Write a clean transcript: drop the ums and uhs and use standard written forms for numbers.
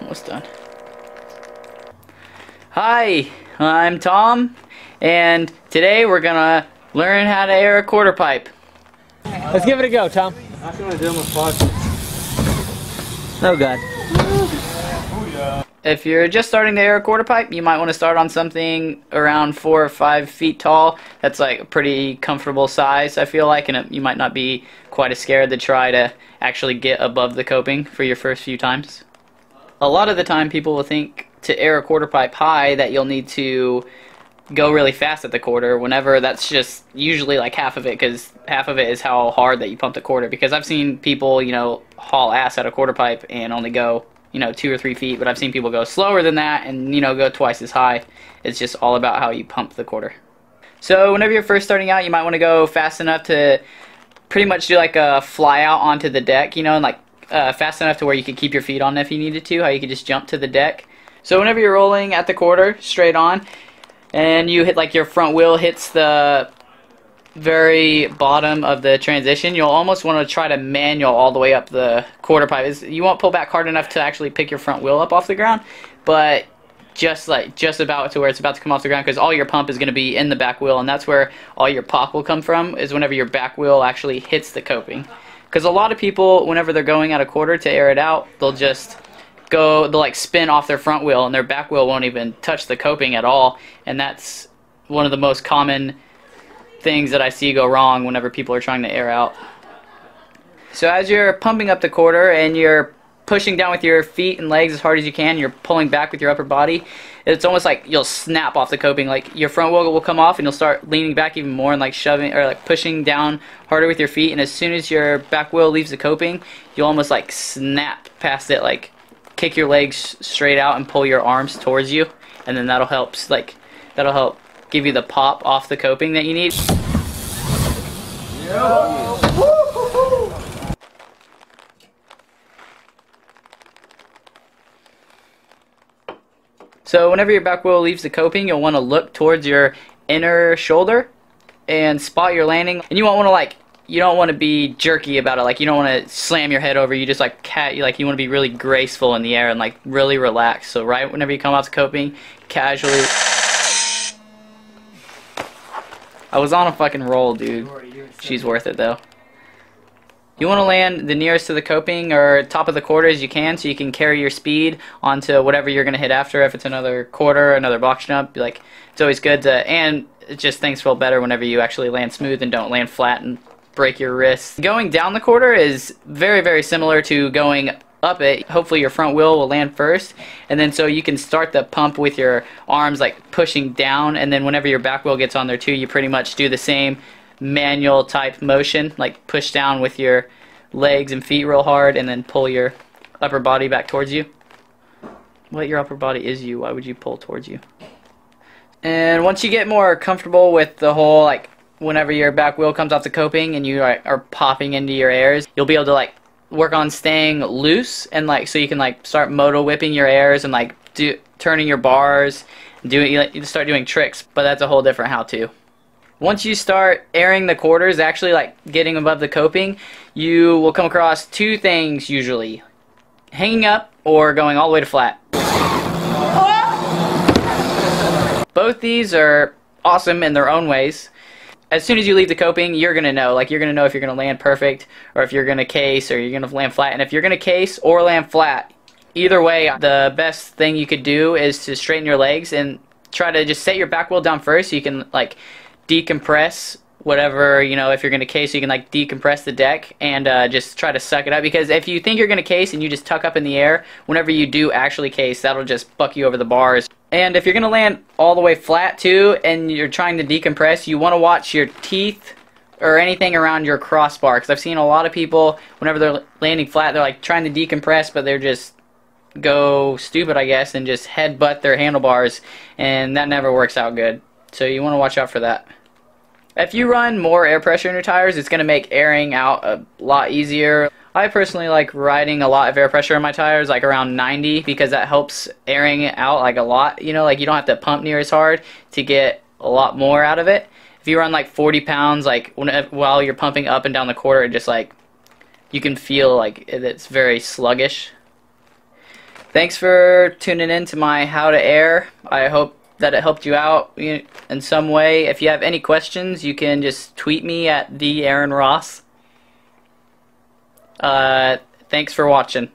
Almost done. Hi, I'm Tom, and today we're gonna learn how to air a quarter pipe. Let's give it a go, Tom. I'm gonna do my pocket. Oh god. If you're just starting to air a quarter pipe, you might want to start on something around 4 or 5 feet tall. That's like a pretty comfortable size, I feel like, and you might not be quite as scared to try to actually get above the coping for your first few times. A lot of the time people will think to air a quarter pipe high that you'll need to go really fast at the quarter, whenever that's just usually like half of it, because half of it is how hard that you pump the quarter. Because I've seen people, you know, haul ass at a quarter pipe and only go, you know, 2 or 3 feet, but I've seen people go slower than that and, you know, go twice as high. It's just all about how you pump the quarter. So whenever you're first starting out, you might want to go fast enough to pretty much do like a fly out onto the deck, you know, and like fast enough to where you could keep your feet on if you needed to, how you could just jump to the deck. So whenever you're rolling at the quarter straight on and you hit, like, your front wheel hits the very bottom of the transition, you'll almost want to try to manual all the way up the quarter pipe. You won't pull back hard enough to actually pick your front wheel up off the ground, but just about to where it's about to come off the ground, because all your pump is going to be in the back wheel, and that's where all your pop will come from, is whenever your back wheel actually hits the coping. Because a lot of people, whenever they're going at a quarter to air it out, they'll like spin off their front wheel and their back wheel won't even touch the coping at all, and that's one of the most common things that I see go wrong whenever people are trying to air out. So as you're pumping up the quarter and you're pushing down with your feet and legs as hard as you can, you're pulling back with your upper body, it's almost like you'll snap off the coping. Like your front wheel will come off and you'll start leaning back even more and like shoving or like pushing down harder with your feet, and as soon as your back wheel leaves the coping, you'll almost like snap past it, like kick your legs straight out and pull your arms towards you, and then that'll help give you the pop off the coping that you need. So whenever your back wheel leaves the coping, you'll want to look towards your inner shoulder and spot your landing. And you won't want to you don't want to be jerky about it. Like, you don't want to slam your head over. You just you want to be really graceful in the air and like really relaxed. So right whenever you come off the coping, casually. I was on a fucking roll, dude. She's worth it though. You want to land the nearest to the coping or top of the quarter as you can, so you can carry your speed onto whatever you're going to hit after. If it's another quarter, another box jump, like, it's always good to, and it just things feel better whenever you actually land smooth and don't land flat and break your wrists. Going down the quarter is very, very similar to going up it. Hopefully your front wheel will land first, and then so you can start the pump with your arms like pushing down, and then whenever your back wheel gets on there too, you pretty much do the same manual type motion, like push down with your legs and feet real hard and then pull your upper body back towards you. What, your upper body is you, why would you pull towards you? And once you get more comfortable with the whole, like, whenever your back wheel comes off the coping and you are popping into your airs, you'll be able to like work on staying loose, and like so you can like start moto whipping your airs and like turning your bars, you start doing tricks, but that's a whole different how-to. Once you start airing the quarters, actually like getting above the coping, you will come across 2 things usually: hanging up or going all the way to flat. Both these are awesome in their own ways. As soon as you leave the coping, you're going to know. Like, you're going to know if you're going to land perfect or if you're going to case or you're going to land flat. And if you're going to case or land flat, either way, the best thing you could do is to straighten your legs and try to just set your back wheel down first so you can like decompress whatever, you know, if you're going to case, you can like decompress the deck and just try to suck it up. Because if you think you're going to case and you just tuck up in the air, whenever you do actually case, that'll just buck you over the bars. And if you're going to land all the way flat too and you're trying to decompress, you want to watch your teeth or anything around your crossbar, because I've seen a lot of people, whenever they're landing flat, they're like trying to decompress, but they're just go stupid, I guess, and just headbutt their handlebars, and that never works out good. So you want to watch out for that. If you run more air pressure in your tires, it's going to make airing out a lot easier. I personally like riding a lot of air pressure in my tires, like around 90, because that helps airing it out like a lot. You know, like you don't have to pump near as hard to get a lot more out of it. If you run like 40 pounds, like while you're pumping up and down the quarter, it just like, you can feel like it's very sluggish. Thanks for tuning in to my How to Air. I hope that it helped you out in some way. If you have any questions, you can just tweet me at @theAaronRoss. Thanks for watching.